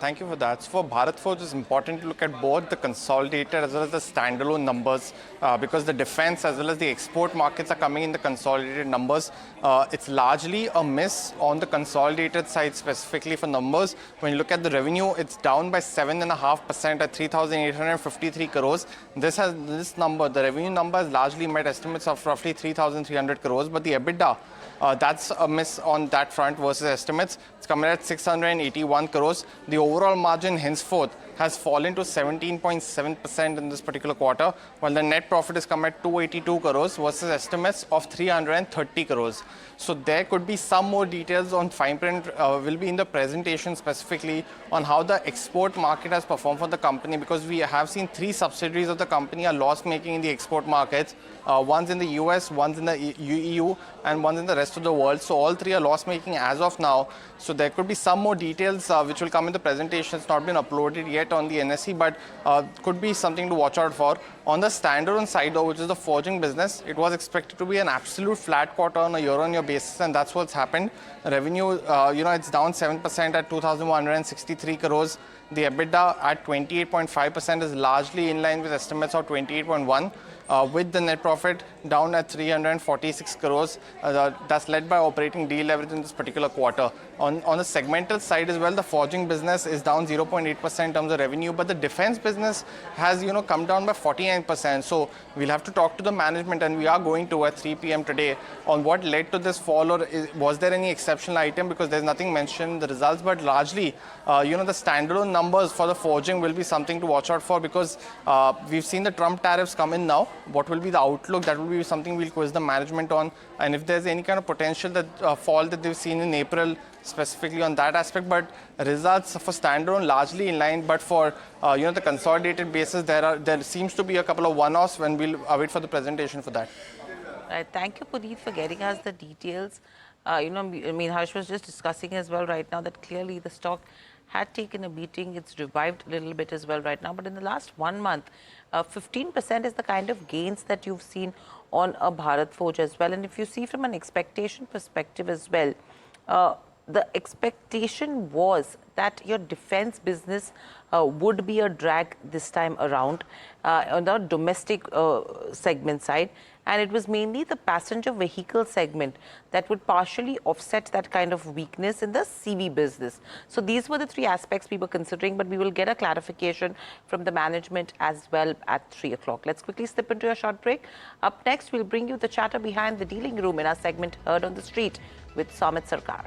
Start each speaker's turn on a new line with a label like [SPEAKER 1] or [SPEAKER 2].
[SPEAKER 1] Thank you for that. So for Bharat Forge, it's important to look at both the consolidated as well as the standalone numbers because the defense as well as the export markets are coming in the consolidated numbers. It's largely a miss on the consolidated side, specifically for numbers. When you look at the revenue, it's down by 7.5% at 3,853 crores. This number, the revenue number, has largely met estimates of roughly 3,300 crores, but the EBITDA, that's a miss on that front versus estimates. It's coming at 681 crores. The overall margin henceforth has fallen to 17.7% in this particular quarter, while the net profit is come at 282 crores versus estimates of 330 crores. So there could be some more details on fine print will be in the presentation specifically on how the export market has performed for the company, because we have seen 3 subsidiaries of the company are loss making in the export markets. One's in the US, one's in the EU, and one's in the rest of the world. So all 3 are loss making as of now. So there could be some more details which will come in the presentation. It's not been uploaded yet on the NSE, but could be something to watch out for. On the standalone side though, which is the forging business, it was expected to be an absolute flat quarter on a year-on-year basis, and that's what's happened. Revenue, it's down 7% at 2,163 crores. The EBITDA at 28.5% is largely in line with estimates of 28.1%. With the net profit down at 346 crores. That's led by operating deleverage in this particular quarter. On the segmental side as well, the forging business is down 0.8% in terms of revenue, but the defense business has come down by 49%. So we'll have to talk to the management, and we are going to at 3 p.m. today on what led to this fall, or was there any exceptional item, because there's nothing mentioned in the results. But largely, the standalone numbers for the forging will be something to watch out for, because we've seen the Trump tariffs come in now. What will be the outlook? That will be something we'll quiz the management on. And if there's any kind of potential that fall that they've seen in April, specifically on that aspect. But results for standalone largely in line. But for the consolidated basis, there seems to be a couple of one-offs, when we'll wait for the presentation for that.
[SPEAKER 2] Right. Thank you, Puneet, for getting us the details. Harsh was just discussing as well right now that clearly the stock had taken a beating. It's revived a little bit as well right now. But in the last 1 month, 15% is the kind of gains that you've seen on a Bharat Forge as well. And if you see from an expectation perspective as well, the expectation was that your defense business would be a drag this time around on the domestic segment side. And it was mainly the passenger vehicle segment that would partially offset that kind of weakness in the CV business. So these were the 3 aspects we were considering, but we will get a clarification from the management as well at 3 o'clock. Let's quickly slip into a short break. Up next, we'll bring you the chatter behind the dealing room in our segment Heard on the Street with Samit Sarkar.